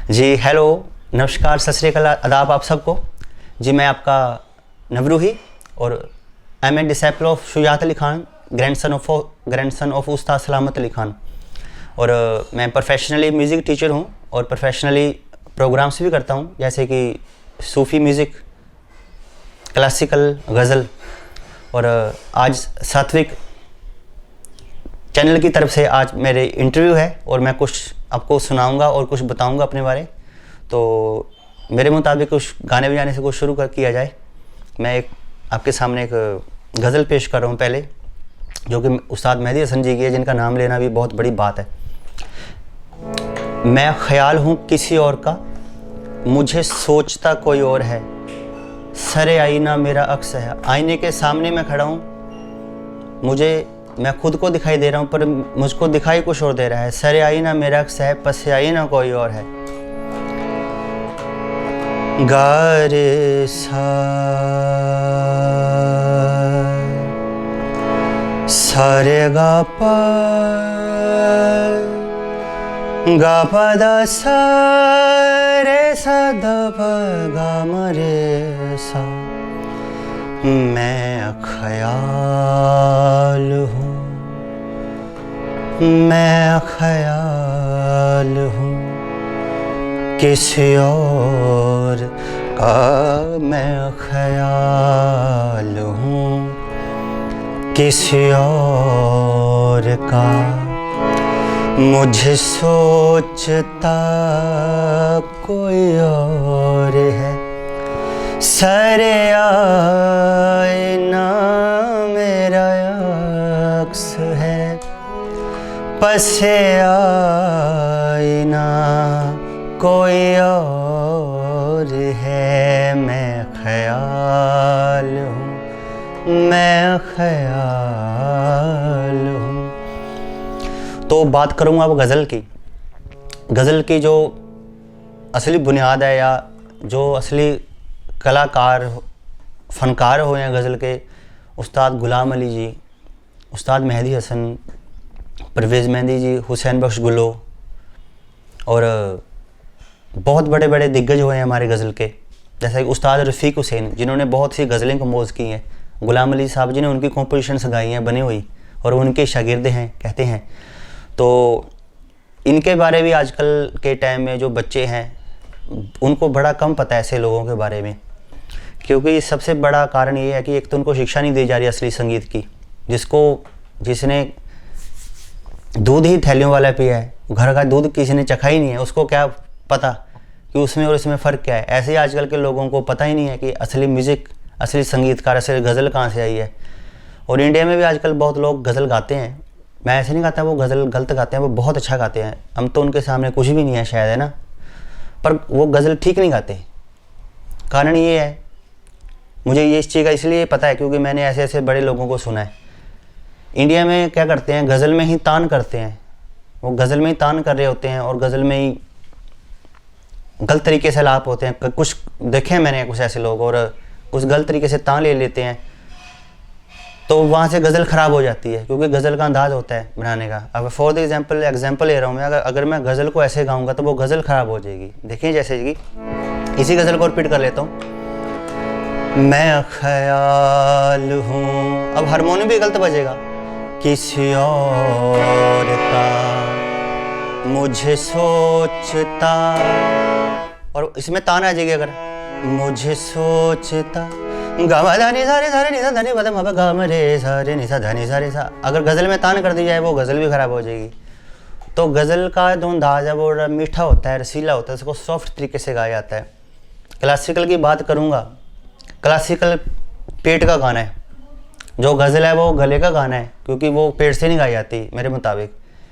जी hello, नमस्कार, सत श्री अकाल, आदाब आप सबको। जी मैं आपका नवरूही और I am a disciple of Shujaat Ali Khan, grandson of Ustad Salamat Ali Khan. और मैं प्रोफेशनली म्यूज़िक टीचर हूँ और प्रोफेशनली प्रोग्राम्स भी करता हूँ, जैसे कि सूफ़ी म्यूज़िक, क्लासिकल, गज़ल। और आज सात्विक चैनल की तरफ से आज मेरे इंटरव्यू है और मैं कुछ आपको सुनाऊंगा और कुछ बताऊंगा अपने बारे। तो मेरे मुताबिक कुछ गाने बजाने से कुछ शुरू किया जाए। मैं आपके सामने एक गज़ल पेश कर रहा हूँ पहले, जो कि उस्ताद मेहदी हसन जी की है, जिनका नाम लेना भी बहुत बड़ी बात है। मैं ख्याल हूँ किसी और का, मुझे सोचता कोई और है, सरे आईना मेरा अक्स है। आईने के सामने मैं खड़ा हूँ, मैं खुद को दिखाई दे रहा हूँ पर मुझको दिखाई कुछ और दे रहा है। सरे आईना मेरा अक्स है, पसे आईना कोई और है। गा रे सा रे गा पा दा सा रे सा दा पा गा म रे सा। मैं ख्याल हूँ, मैं ख्याल हूँ किसी और का, मैं ख्याल हूँ किसी और का। मुझे सोचता कोई और है, सरे आईना मेरा अक्स है, पसे आईना कोई और है। मैं ख्याल हूँ, मैं ख्याल हूँ। तो बात करूँगा अब गज़ल की। गज़ल की जो असली बुनियाद है या जो असली कलाकार फ़नकार हो या गज़ल के, उस्ताद ग़ुलाम अली जी, उस्ताद मेहदी हसन, परवेज़ मेहंदी जी, हुसैन बख्श गुलो और बहुत बड़े बड़े दिग्गज हुए हैं हमारे गज़ल के, जैसे कि उस्ताद रफ़ीक हुसैन, जिन्होंने बहुत सी गज़लें कंपोज़ की हैं। ग़ुलाम अली साहब जी ने उनकी कॉम्पोजिशंस गाई हैं बनी हुई, और उनके शागिर्द हैं कहते हैं। तो इनके बारे में आजकल के टाइम में जो बच्चे हैं उनको बड़ा कम पता है ऐसे लोगों के बारे में, क्योंकि सबसे बड़ा कारण ये है कि एक तो उनको शिक्षा नहीं दी जा रही असली संगीत की। जिसने दूध ही थैलियों वाला पिया है, घर का दूध किसी ने चखा ही नहीं है, उसको क्या पता कि उसमें और इसमें फ़र्क क्या है। ऐसे ही आजकल के लोगों को पता ही नहीं है कि असली म्यूज़िक, असली संगीतकार, असली गज़ल कहाँ से आई है। और इंडिया में भी आजकल बहुत लोग गज़ल गाते हैं। मैं ऐसे नहीं कहता वो गज़ल गलत गाते हैं, वो बहुत अच्छा गाते हैं। हम तो उनके सामने कुछ भी नहीं है शायद, है ना, पर वो गज़ल ठीक नहीं गाते। कारण ये है, मुझे ये इस चीज़ का इसलिए पता है क्योंकि मैंने ऐसे ऐसे बड़े लोगों को सुना है। इंडिया में क्या करते हैं, गज़ल में ही तान करते हैं। वो गज़ल में ही तान कर रहे होते हैं और गज़ल में ही गलत तरीके से लाप होते हैं। कुछ देखे हैं मैंने कुछ ऐसे लोग, और कुछ गलत तरीके से तान ले लेते हैं, तो वहाँ से गज़ल ख़राब हो जाती है, क्योंकि गज़ल का अंदाज़ होता है बनाने का। अब फॉर द एग्जाम्पल ले रहा हूँ मैं, अगर मैं गज़ल को ऐसे गाऊँगा तो वो गज़ल ख़राब हो जाएगी। देखिए जैसे कि इसी गज़ल को रिपीट कर लेता हूँ। मैं ख्याल हूँ, अब हारमोनियम भी गलत बजेगा, किसी और का, मुझे सोचता, और इसमें तान आ जाएगी अगर, मुझे सोचता गामा धा नि सा रे सा रे नि सा धा नि पा मा गा म रे सा रे नि सा धा नि सा रे सा। अगर गज़ल में तान कर दी जाए वो गज़ल भी ख़राब हो जाएगी। तो गज़ल का जो अंदाज़ है वो मीठा होता है, रसीला होता है, उसको सॉफ्ट तरीके से गाया जाता है। क्लासिकल की बात करूँगा, क्लासिकल पेट का गाना है, जो गज़ल है वो गले का गाना है, क्योंकि वो पेट से नहीं गाई जाती मेरे मुताबिक,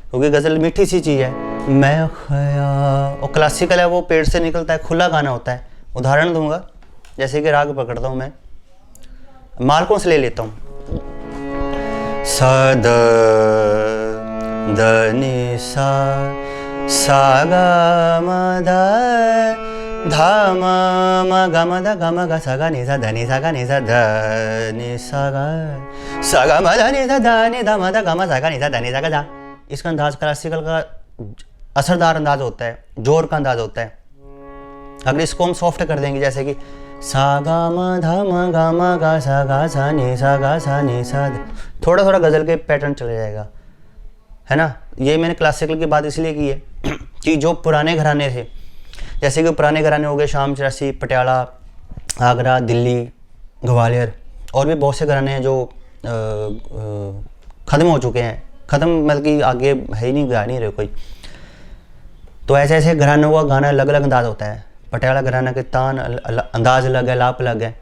क्योंकि गज़ल मीठी सी चीज़ है। मैं ख्याल, और क्लासिकल है वो पेट से निकलता है, खुला गाना होता है। उदाहरण दूंगा, जैसे कि राग पकड़ता हूँ मैं, मार्कों से ले लेता हूँ। सा द नि सा सा गा म ध धा म म ग म ध ग म ग सा गा नि सा ध नि सा गा नि सा ध नि सा गा म ध नि सा ध नि ध म ध ग म सा गा नि सा ध नि सा गा धा। इसका अंदाज़ क्लासिकल का असरदार अंदाज़ होता है, जोर का अंदाज़ होता है। अगर इसको हम सॉफ्ट कर देंगे, जैसे कि सा गा मा धा मा गा मा गा सा नी सा, थोड़ा थोड़ा गज़ल के पैटर्न चले जाएगा, है ना। ये मैंने क्लासिकल की बात इसलिए की है कि जो पुराने घराने थे, जैसे कि पुराने घराने हो गए शाम चौरासी, पटियाला, आगरा, दिल्ली, ग्वालियर, और भी बहुत से घराने हैं जो ख़त्म हो चुके हैं। ख़त्म मतलब कि आगे है ही नहीं, गा नहीं रहे कोई। तो ऐसे ऐसे घरानों का गाना अलग अलग अंदाज़ होता है। पटियाला घराना के तान अंदाज़ अलग है, लाप अलग है,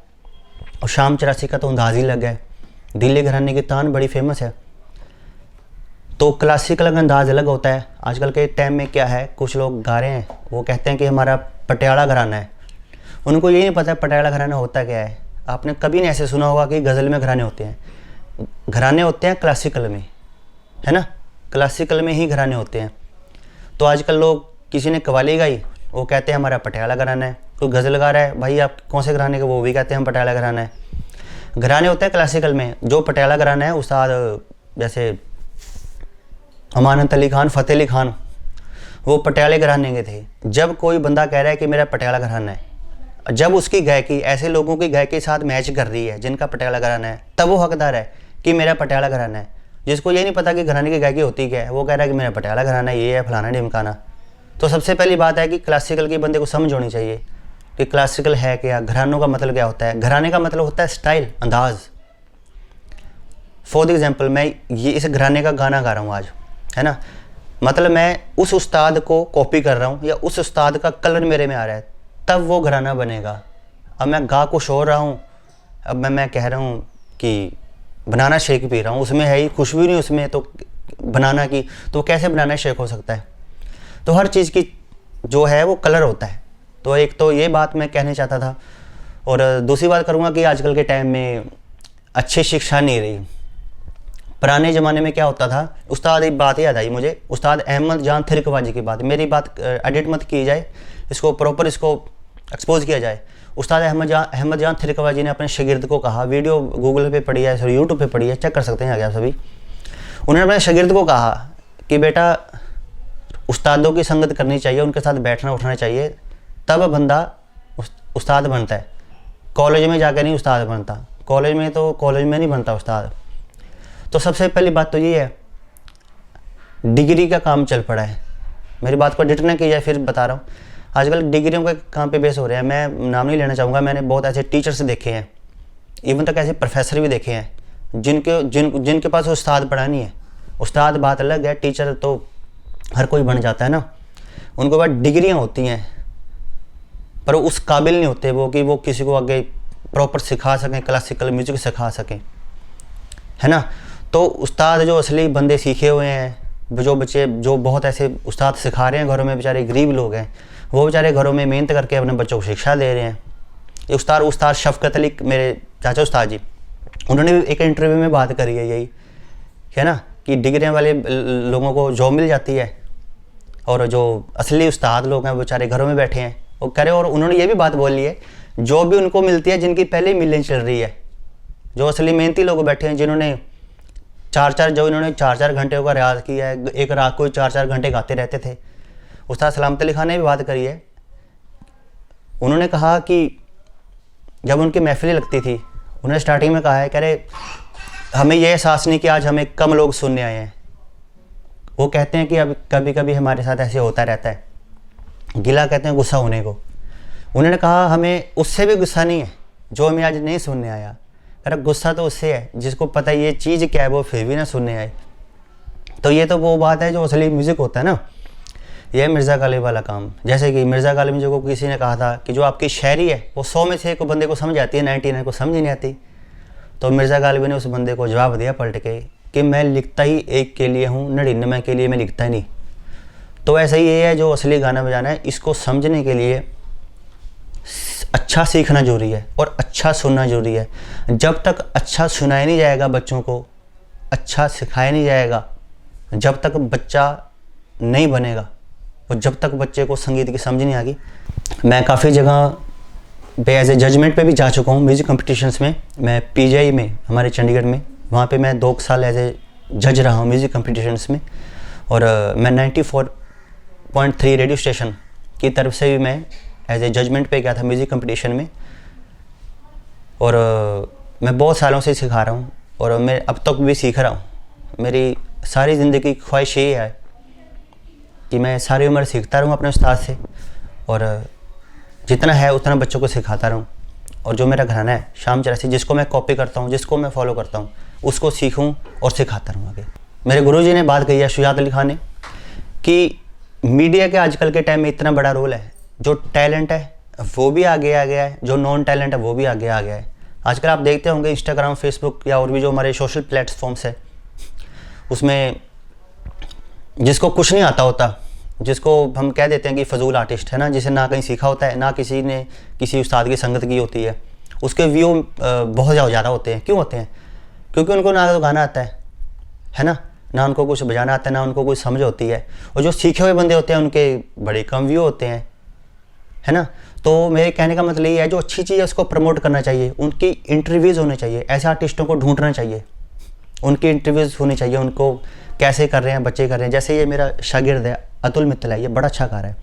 और शाम चौरासी का तो अंदाज़ ही अलग है। दिल्ली घराने की तान बड़ी फेमस है। तो क्लासिकल का अंदाज़ अलग होता है। आजकल के टाइम में क्या है, कुछ लोग गा रहे हैं, वो कहते हैं कि हमारा पटियाला घराना है। उनको ये नहीं पता पटियाला घराना होता क्या है। आपने कभी नहीं ऐसे सुना होगा कि गज़ल में घराने होते हैं। घराने होते हैं क्लासिकल में, है ना, क्लासिकल में ही घराने होते हैं। तो आजकल लोग, किसी ने कव्वाली गाई, वो कहते हैं हमारा पटियाला घराना है। कोई गज़ल गा रहा है, भाई आप कौन से घराने के, वो भी कहते हैं हम पटियाला घराना है। घराने होते हैं क्लासिकल में। जो पटियाला घराना है, उस्ताद जैसे अमानत अली खान, फ़तेह अली खान, वो पटियाले घराने के थे। जब कोई बंदा कह रहा है कि मेरा पटियाला घराना है, जब उसकी गायकी ऐसे लोगों की गायकी के साथ मैच कर रही है जिनका पटियाला घराना है, तब वो हकदार है कि मेरा पटियाला घराना है। जिसको ये नहीं पता कि घराने की गायकी होती क्या है, वो कह रहा है कि मेरा पटियाला घराना है, ये है फलाना ढिमकाना। तो सबसे पहली बात है कि क्लासिकल के बंदे को समझ होनी चाहिए कि क्लासिकल है क्या, घरानों का मतलब क्या होता है। घराने का मतलब होता है स्टाइल, अंदाज़। फॉर एग्जाम्पल, मैं ये इस घराने का गाना गा रहा हूँ आज, है ना, मतलब मैं उस उस्ताद को कॉपी कर रहा हूँ या उस उस्ताद का कलर मेरे में आ रहा है, तब वो घराना बनेगा। अब मैं गा कुछ और रहा हूँ, अब मैं कह रहा हूँ कि बनाना शेक पी रहा हूँ, उसमें है ही खुशबू नहीं उसमें, तो बनाना की, तो कैसे बनाना शेक हो सकता है। तो हर चीज़ की जो है वो कलर होता है। तो एक तो ये बात मैं कहना चाहता था। और दूसरी बात करूँगा कि आजकल के टाइम में अच्छी शिक्षा नहीं रही। पुराने ज़माने में क्या होता था, उस्ताद, एक बात याद आई मुझे, उस्ताद अहमद जान थिरकवाजी की बात। मेरी बात एडिट मत की जाए, इसको प्रॉपर इसको एक्सपोज किया जाए। उस्ताद अहमद जान थिरकवाजी ने अपने शागिर्द को कहा, वीडियो गूगल पे पड़ी है, सॉरी यूट्यूब पे पड़ी है, चेक कर सकते हैं आगे आप सभी। उन्होंने अपने शागिर्द को कहा कि बेटा उस्तादों की संगत करनी चाहिए, उनके साथ बैठना उठना चाहिए, तब बंदा उस्ताद बनता है। कॉलेज में जाकर नहीं उस्ताद बनता, कॉलेज में नहीं बनता उस्ताद। तो सबसे पहली बात तो ये है, डिग्री का काम चल पड़ा है। मेरी बात को एडिट ना की जाए, फिर बता रहा हूँ। आजकल डिग्रियों के काम पे बेस हो रहे हैं। मैं नाम नहीं लेना चाहूँगा, मैंने बहुत ऐसे टीचर्स देखे हैं, इवन तक ऐसे प्रोफेसर भी देखे हैं जिनके पास उस्ताद पढ़ा नहीं है। उस्ताद बात अलग है, टीचर तो हर कोई बन जाता है ना। उनके पास डिग्रियाँ होती हैं, पर उस काबिल नहीं होते वो कि वो किसी को आगे प्रॉपर सिखा सकें, क्लासिकल म्यूज़िक सिखा सकें, है ना। तो उस्ताद जो असली बंदे सीखे हुए हैं, जो बच्चे जो बहुत ऐसे उस्ताद सिखा रहे हैं घरों में, बेचारे गरीब लोग हैं, वो बेचारे घरों में मेहनत करके अपने बच्चों को शिक्षा दे रहे हैं। ये उस्ताद शफ़क़त अली, मेरे चाचा उस्ताद जी, उन्होंने भी एक इंटरव्यू में बात करी है यही, है ना, कि डिग्रियाँ वाले लोगों को जॉब मिल जाती है और जो असली उस्ताद लोग हैं वो बेचारे घरों में बैठे हैं, वो कह रहे हैं। और उन्होंने ये भी बात बोली है, जॉब भी उनको मिलती है जिनकी पहले ही मिलें चल रही है। जो असली मेहनती लोग बैठे हैं, जिन्होंने चार चार घंटे का रियाज़ किया है, एक रात को 4-4 घंटे गाते रहते थे। उस्ताद सलामत अली खान ने भी बात करी है। उन्होंने कहा कि जब उनकी महफिलें लगती थी, उन्होंने स्टार्टिंग में कहा है, कह रहे हमें यह एहसास नहीं कि आज हमें कम लोग सुनने आए हैं। वो कहते हैं कि अब कभी कभी हमारे साथ ऐसे होता रहता है, गिला कहते हैं गुस्सा होने को। उन्होंने कहा हमें उससे भी गुस्सा नहीं है जो हमें आज नहीं सुनने आया। अरे गुस्सा तो उससे है जिसको पता ये चीज़ क्या है, वो फिर भी ना सुनने आए। तो ये तो वो बात है जो असली म्यूज़िक होता है ना, ये मिर्ज़ा गालिब वाला काम। जैसे कि मिर्ज़ा गालिब जो को किसी ने कहा था कि जो आपकी शायरी है वो 100 में से एक बंदे को समझ आती है, 99 को समझ ही नहीं आती। तो मिर्ज़ा गालिब ने उस बंदे को जवाब दिया पलट के कि मैं लिखता ही एक के लिए हूँ, 99 के लिए मैं लिखता ही नहीं। तो ऐसा ही ये है, जो असली गाना बजाना है, इसको समझने के लिए अच्छा सीखना जरूरी है और अच्छा सुनना जरूरी है। जब तक अच्छा सुनाया नहीं जाएगा बच्चों को, अच्छा सिखाया नहीं जाएगा, जब तक बच्चा नहीं बनेगा और जब तक बच्चे को संगीत की समझ नहीं आएगी। मैं काफ़ी जगह पे एज ए जजमेंट पे भी जा चुका हूँ म्यूज़िक कॉम्पिटिशन्स में। मैं पीजीआई में, हमारे चंडीगढ़ में, वहाँ पे मैं 2 साल एज ए जज रहा हूँ म्यूज़िक कॉम्पिटिशन्स में। और मैं 94.3 रेडियो स्टेशन की तरफ से भी मैं एज ए जजमेंट पे गया था म्यूज़िक कंपटीशन में। और मैं बहुत सालों से सिखा रहा हूँ और मैं अब तक भी सीख रहा हूँ। मेरी सारी ज़िंदगी की ख्वाहिश ये है कि मैं सारी उम्र सीखता रहूँ अपने उस्ताद से, और जितना है उतना बच्चों को सिखाता रहूँ। और जो मेरा घराना है शाम 84, जिसको मैं कॉपी करता हूँ, जिसको मैं फॉलो करता हूँ, उसको सीखूँ और सिखाता रहूँ आगे। मेरे गुरुजी ने बात कही है, शुजात अली खान ने, कि मीडिया के आजकल के टाइम में इतना बड़ा रोल है। जो टैलेंट है वो भी आगे आ गया है, जो नॉन टैलेंट है वो भी आगे आ गया है। आजकल आप देखते होंगे इंस्टाग्राम, फेसबुक या और भी जो हमारे सोशल प्लेटफॉर्म्स है, उसमें जिसको कुछ नहीं आता होता, जिसको हम कह देते हैं कि फजूल आर्टिस्ट है ना, जिसे ना कहीं सीखा होता है, ना किसी ने किसी उस्ताद की संगत की होती है, उसके व्यू बहुत ज़्यादा होते हैं। क्यों होते हैं? क्योंकि उनको ना तो गाना आता है ना उनको कुछ बजाना आता है, ना उनको कुछ समझ होती है। और जो सीखे हुए बंदे होते हैं उनके बड़े कम व्यू होते हैं, है ना। तो मेरे कहने का मतलब ये है, जो अच्छी चीज़ है उसको प्रमोट करना चाहिए, उनकी इंटरव्यूज़ होने चाहिए, ऐसे आर्टिस्टों को ढूंढना चाहिए, उनकी इंटरव्यूज़ होनी चाहिए, उनको कैसे कर रहे हैं, बच्चे कर रहे हैं। जैसे ये मेरा शागिर्द है अतुल मित्तल है, ये बड़ा अच्छा गा रहा है,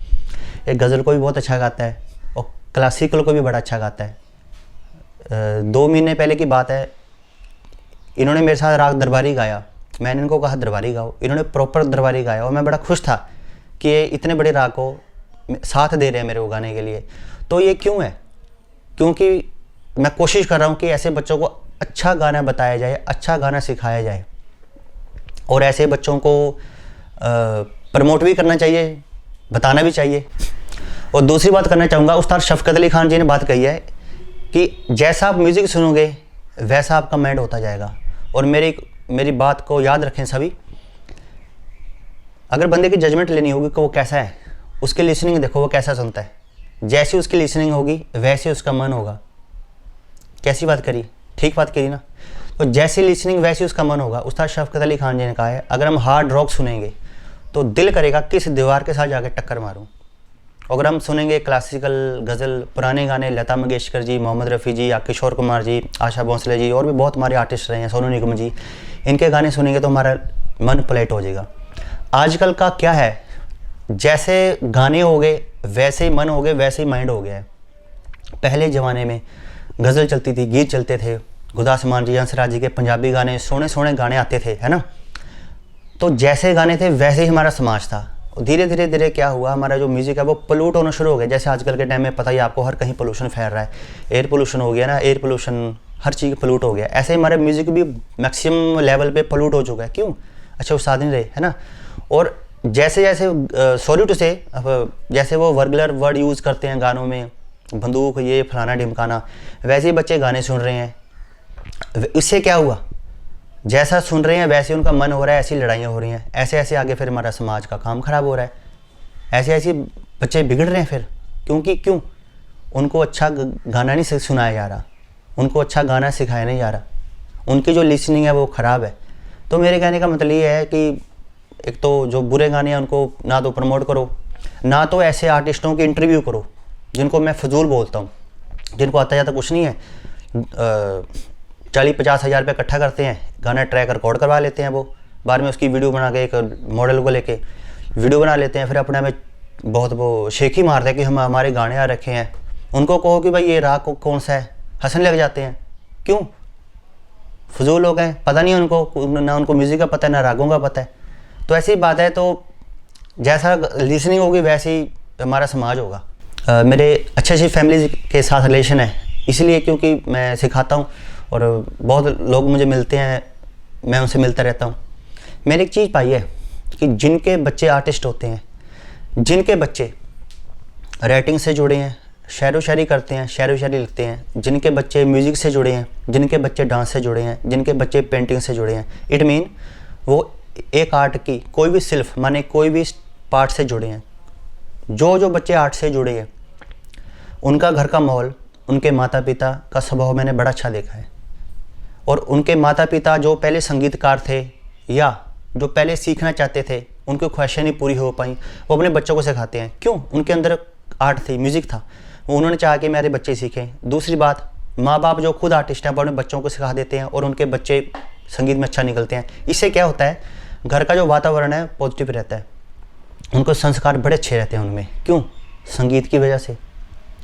ये गज़ल को भी बहुत अच्छा गाता है और क्लासिकल को भी बड़ा अच्छा गाता है। 2 महीने पहले की बात है, इन्होंने मेरे साथ राग दरबारी गाया। मैंने इनको कहा दरबारी गाओ, इन्होंने प्रॉपर दरबारी गाया और मैं बड़ा खुश था कि ये इतने बड़े राग को साथ दे रहे हैं मेरे को गाने के लिए। तो ये क्यों है? क्योंकि मैं कोशिश कर रहा हूँ कि ऐसे बच्चों को अच्छा गाना बताया जाए, अच्छा गाना सिखाया जाए, और ऐसे बच्चों को प्रमोट भी करना चाहिए, बताना भी चाहिए। और दूसरी बात करना चाहूँगा, उस्ताद शफकत अली खान जी ने बात कही है कि जैसा आप म्यूज़िक सुनोगे वैसा आपका माइंड होता जाएगा। और मेरी बात को याद रखें सभी, अगर बंदे की जजमेंट लेनी होगी कि वो कैसा है, उसकी लिसनिंग देखो वो कैसा सुनता है। जैसी उसकी लिसनिंग होगी वैसे उसका मन होगा। कैसी बात करी? ठीक बात करी ना। तो जैसी लिसनिंग वैसे उसका मन होगा। उस्ताद शफकत अली खान जी ने कहा है, अगर हम हार्ड रॉक सुनेंगे तो दिल करेगा किस दीवार के साथ जाके टक्कर मारूं। अगर हम सुनेंगे क्लासिकल, गज़ल, पुराने गाने, लता मंगेशकर जी, मोहम्मद रफ़ी जी या किशोर कुमार जी, आशा भोसले जी, और भी बहुत हमारे आर्टिस्ट रहे हैं, सोनू निगम जी, इनके गाने सुनेंगे तो हमारा मन प्लेट हो जाएगा। आजकल का क्या है, जैसे गाने हो गए वैसे ही मन हो गए, वैसे ही माइंड हो गया है। पहले ज़माने में गज़ल चलती थी, गीत चलते थे, गुरदास मान जी, हंसराज जी के पंजाबी गाने, सोने सोने गाने आते थे, है ना। तो जैसे गाने थे वैसे ही हमारा समाज था। धीरे धीरे धीरे क्या हुआ, हमारा जो म्यूज़िक है वो पोल्यूट होना शुरू हो गया। जैसे आजकल के टाइम में पता ही आपको, हर कहीं पोल्यूशन फैल रहा है, एयर पोल्यूशन हो गया ना, एयर पोल्यूशन, हर चीज़ पोल्यूट हो गया। ऐसे ही हमारे म्यूज़िक भी मैक्सिमम लेवल पे पोल्यूट हो चुका है। क्यों? अच्छा उस्ताद नहीं रहे, है ना। और जैसे जैसे सॉरी टू से, जैसे वो वर्गुलर वर्ड यूज़ करते हैं गानों में, बंदूक, ये फलाना ढिमकाना, वैसे ही बच्चे गाने सुन रहे हैं। इससे क्या हुआ, जैसा सुन रहे हैं वैसे उनका मन हो रहा है, ऐसी लड़ाइयाँ हो रही हैं, ऐसे ऐसे आगे फिर हमारा समाज का काम ख़राब हो रहा है, ऐसे ऐसे बच्चे बिगड़ रहे हैं फिर। क्यों? उनको अच्छा गाना नहीं सुनाया जा रहा, उनको अच्छा गाना सिखाया नहीं जा रहा, उनकी जो लिसनिंग है वो ख़राब है। तो मेरे कहने का मतलब ये है कि एक तो जो बुरे गाने हैं उनको ना तो प्रमोट करो, ना तो ऐसे आर्टिस्टों की इंटरव्यू करो जिनको मैं फजूल बोलता हूँ, जिनको आता जाता कुछ नहीं है। 40-50 हज़ार रुपये इकट्ठा करते हैं, गाना ट्रैक रिकॉर्ड करवा लेते हैं, वो बाद में उसकी वीडियो बना के, एक मॉडल को लेके वीडियो बना लेते हैं, फिर अपने में बहुत वो शेखी मारते हैं कि हम हमारे गाने आ रखे हैं। उनको कहो कि भाई ये राग कौन सा है, हंसने लग जाते हैं। क्यों? फजूल लोग हैं, पता नहीं उनको, ना उनको म्यूज़िक का पता है, ना रागों का पता है। तो ऐसी बात है। तो जैसा लिसनिंग होगी वैसे ही हमारा समाज होगा। मेरे अच्छी फैमिली के साथ रिलेशन है, इसलिए क्योंकि मैं सिखाता हूँ और बहुत लोग मुझे मिलते हैं, मैं उनसे मिलता रहता हूँ। मैंने एक चीज़ पाई है कि जिनके बच्चे आर्टिस्ट होते हैं, जिनके बच्चे राइटिंग से जुड़े हैं, शेर व शायरी करते हैं, शेर व शायरी लिखते हैं, जिनके बच्चे म्यूज़िक से जुड़े हैं, जिनके बच्चे डांस से जुड़े हैं, जिनके बच्चे पेंटिंग से जुड़े हैं, इट मीन वो एक आर्ट की कोई भी सिल्फ माने कोई भी पार्ट से जुड़े हैं। जो बच्चे आर्ट से जुड़े हैं उनका घर का माहौल, उनके माता पिता का स्वभाव मैंने बड़ा अच्छा देखा है। और उनके माता पिता जो पहले संगीतकार थे या जो पहले सीखना चाहते थे, उनकी ख्वाहिशें नहीं पूरी हो पाई, वो अपने बच्चों को सिखाते हैं। क्यों? उनके अंदर आर्ट थी, म्यूज़िक था, उन्होंने चाहा कि मेरे बच्चे सीखें। दूसरी बात, माँ बाप जो खुद आर्टिस्ट हैं वो अपने बच्चों को सिखा देते हैं और उनके बच्चे संगीत में अच्छा निकलते हैं। इससे क्या होता है, घर का जो वातावरण है पॉजिटिव रहता है, उनको संस्कार बड़े अच्छे रहते हैं उनमें। क्यों? संगीत की वजह से।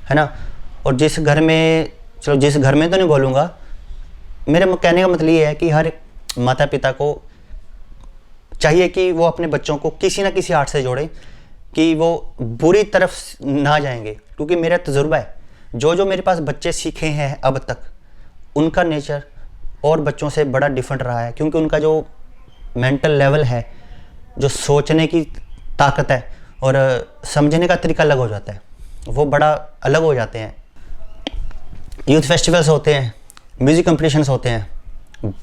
है ना। और जिस घर में, चलो जिस घर में तो नहीं बोलूँगा, मेरे कहने का मतलब ये है कि हर माता पिता को चाहिए कि वो अपने बच्चों को किसी ना किसी आर्ट से जोड़े कि वो बुरी तरफ ना जाएंगे। क्योंकि मेरा तजुर्बा है, जो मेरे पास बच्चे सीखे हैं अब तक, उनका नेचर और बच्चों से बड़ा डिफरेंट रहा है। क्योंकि उनका जो मेंटल लेवल है, जो सोचने की ताकत है और समझने का तरीका अलग हो जाता है, वो बड़ा अलग हो जाते हैं। यूथ फेस्टिवल्स होते हैं, म्यूज़िक कंपटीशंस होते हैं,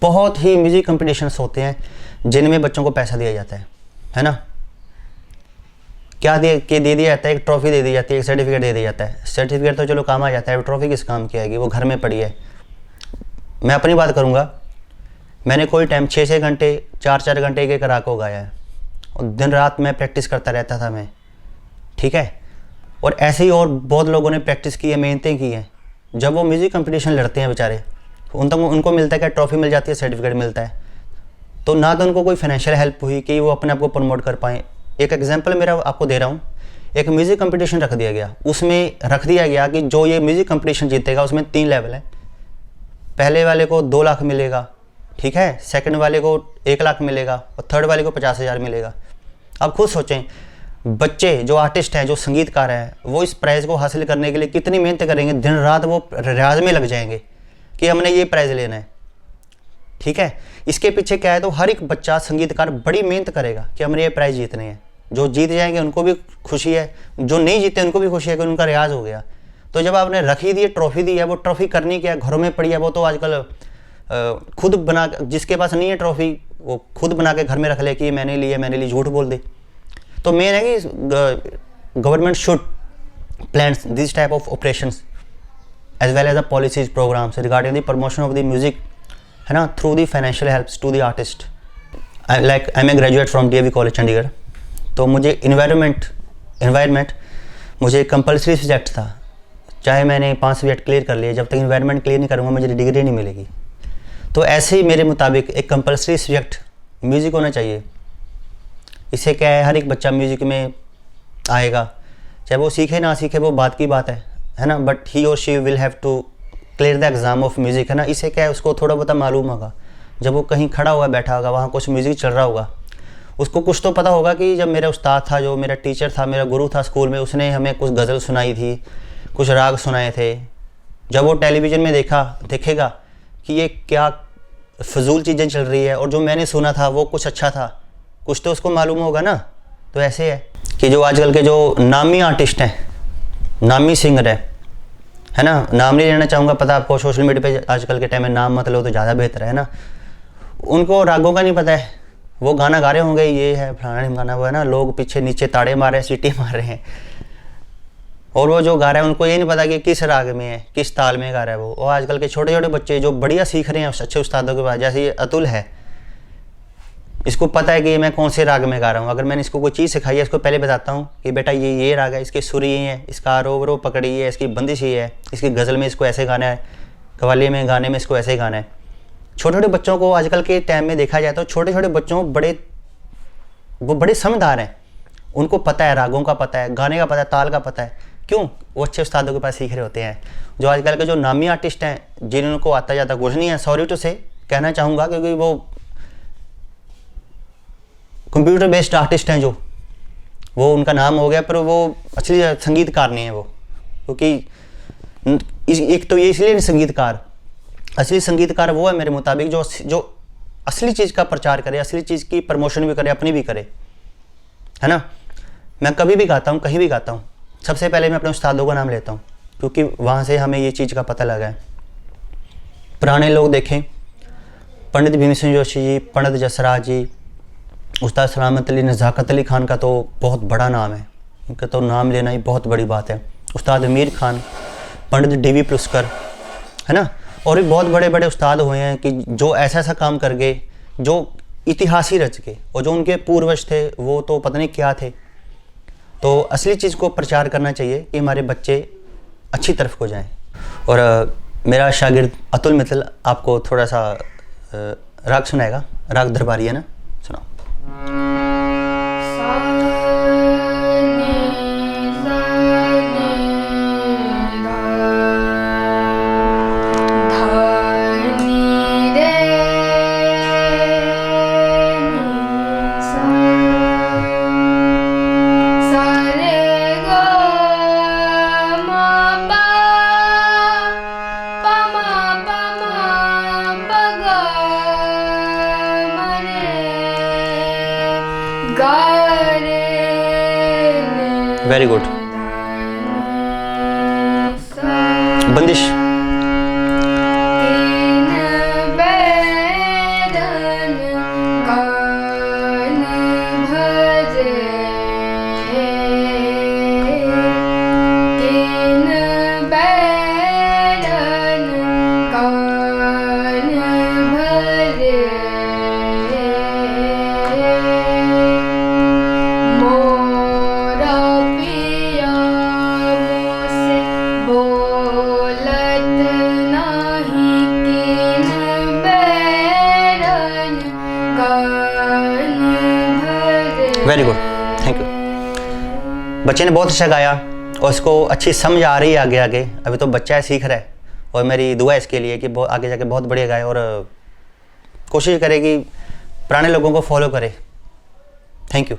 बहुत ही म्यूज़िक कंपटीशंस होते हैं जिनमें बच्चों को पैसा दिया जाता है ना। क्या दे दिया जाता है, एक ट्रॉफ़ी दे दी जाती है, एक सर्टिफिकेट दे दिया जाता है। सर्टिफिकेट तो चलो काम आ जाता है, ट्रॉफ़ी किस काम की आएगी, वो घर में पड़ी है। मैं अपनी बात करूँगा, मैंने कोई टाइम 6-6 घंटे 4-4 घंटे एक राग को गाया है और दिन रात मैं प्रैक्टिस करता रहता था मैं, ठीक है। और ऐसे ही और बहुत लोगों ने प्रैक्टिस की है, मेहनतें की हैं। जब वो म्यूज़िक कंपटीशन लड़ते हैं बेचारे, उनको मिलता है क्या, ट्रॉफ़ी मिल जाती है, सर्टिफिकेट मिलता है। तो ना तो उनको कोई फाइनेंशियल हेल्प हुई कि वो अपने आप को प्रमोट कर पाएँ। एक एग्जांपल मेरा आपको दे रहा हूँ, एक म्यूज़िक कंपटीशन रख दिया गया, उसमें रख दिया गया कि जो ये म्यूज़िक कंपटीशन जीतेगा उसमें 3 लेवल हैं। पहले वाले को 2 लाख मिलेगा, ठीक है, सेकंड वाले को 1 लाख मिलेगा और थर्ड वाले को 50,000 मिलेगा। अब खुद सोचें, बच्चे जो आर्टिस्ट हैं, जो संगीतकार हैं, वो इस प्राइज़ को हासिल करने के लिए कितनी मेहनत करेंगे, दिन रात वो रियाज में लग जाएंगे कि हमने ये प्राइज़ लेना है, ठीक है। इसके पीछे क्या है, तो हर एक बच्चा संगीतकार बड़ी मेहनत करेगा कि हमने ये प्राइज़ जीतने हैं। जो जीत जाएंगे उनको भी खुशी है, जो नहीं जीते उनको भी खुशी है कि उनका रियाज हो गया। तो जब आपने रखी दी है, ट्रॉफ़ी दी है, वो ट्रॉफ़ी करनी क्या है, घरों में पड़ी है, वो तो आजकल खुद बना, जिसके पास नहीं है ट्रॉफ़ी वो खुद बना के घर में रख ले कि मैंने ली, झूठ बोल दे। तो मेन है कि government should plan this type of operations as well as the policies programs regarding the promotion of the music, है ना, through the financial helps to the artist. I am a graduate from DAV college Chandigarh. तो मुझे environment मुझे compulsory subject था। चाहे मैंने 5 subject clear कर लिए, जब तक इन्वायरमेंट क्लियर नहीं करूँगा मुझे डिग्री नहीं मिलेगी। तो ऐसे ही मेरे मुताबिक एक कंपल्सरी सब्जेक्ट म्यूज़िक होना चाहिए। इससे क्या है, हर एक बच्चा म्यूज़िक में आएगा, चाहे वो सीखे ना सीखे वो बात की बात है ना, बट ही और she will have to clear the exam of music, है ना। इससे क्या है, उसको थोड़ा बहुत मालूम होगा। जब वो कहीं खड़ा हुआ बैठा होगा, वहाँ कुछ म्यूज़िक चल रहा होगा, उसको कुछ तो पता होगा कि जब मेरा उस्ताद था, जो मेरा टीचर था, मेरा गुरु था स्कूल में, उसने हमें कुछ गज़ल सुनाई थी, कुछ राग सुनाए थे। जब वो टेलीविज़न में देखेगा कि ये क्या फजूल चीज़ें चल रही है और जो मैंने सुना था वो कुछ अच्छा था, कुछ तो उसको मालूम होगा ना। तो ऐसे है कि जो आजकल के जो नामी आर्टिस्ट हैं, नामी सिंगर है ना, नाम नहीं लेना चाहूँगा, पता आपको, सोशल मीडिया पे आजकल के टाइम में नाम मत लो तो ज़्यादा बेहतर है ना। उनको रागों का नहीं पता है, वो गाना गा रहे होंगे, ये है फलाना गाना, वो है ना, लोग पीछे नीचे ताड़े मार रहे हैं, सीटी मार रहे हैं, और वो जो गा रहा है उनको ये नहीं पता कि किस राग में है, किस ताल में गा रहा है वो। और आजकल के छोटे छोटे बच्चे जो बढ़िया सीख रहे हैं अच्छे उस्तादों के पास, जैसे ये अतुल है, इसको पता है कि मैं कौन से राग में गा रहा हूँ। अगर मैंने इसको कोई चीज़ सिखाई है, इसको पहले बताता हूँ कि बेटा ये राग है, इसके सुर ये हैं, इसका आरोह पकड़ी है, इसकी बंदिश ये है, इसकी गज़ल में इसको ऐसे गाना है, कव्वाली में गाने में इसको ऐसे गाना है। छोटे छोटे बच्चों को आजकल के टाइम में देखा जाए तो छोटे छोटे बच्चों वो बड़े समझदार हैं, उनको पता है, रागों का पता है, गाने का पता है, ताल का पता है। क्यों? वो अच्छे उस्तादों के पास सीख रहे होते हैं। जो आजकल के जो नामी आर्टिस्ट हैं, जिनको आता जाता कुछ नहीं है, सॉरी टू से कहना चाहूँगा, क्योंकि वो कंप्यूटर बेस्ड आर्टिस्ट हैं, जो वो उनका नाम हो गया, पर वो असली संगीतकार नहीं है वो। क्योंकि एक तो ये इसलिए संगीतकार, असली संगीतकार वो है मेरे मुताबिक जो असली चीज़ का प्रचार करे, असली चीज़ की प्रमोशन भी करे, अपनी भी करे, है ना। मैं कभी भी गाता हूँ, कहीं भी गाता हूँ, सबसे पहले मैं अपने उस्तादों का नाम लेता हूँ, क्योंकि वहाँ से हमें ये चीज़ का पता लगा है। पुराने लोग देखें, पंडित भीमसेन जोशी जी, पंडित जसराज जी, उस्ताद सलामत अली, नज़ाकत अली खान का तो बहुत बड़ा नाम है, इनका तो नाम लेना ही बहुत बड़ी बात है। उस्ताद अमीर खान, पंडित DV पुरस्कार, है ना, और भी बहुत बड़े बड़े उस्ताद हुए हैं कि जो ऐसा काम कर गए, जो इतिहास ही रच के, और जो उनके पूर्वज थे वो तो पता नहीं क्या थे। तो असली चीज़ को प्रचार करना चाहिए कि हमारे बच्चे अच्छी तरफ को जाएं। और मेरा शागिर्द अतुल मित्तल आपको थोड़ा सा राग सुनाएगा, राग दरबारी है ना, सुनाओ। Very good. बंदिश। Very good, thank you. बच्चे ने बहुत अच्छा गाया और इसको अच्छी समझ आ रही है आगे आगे। अभी तो बच्चा है, सीख रहा है, और मेरी दुआ है इसके लिए कि आगे जाके बहुत बढ़िया गाए और कोशिश करे कि पुराने लोगों को फॉलो करे। Thank you.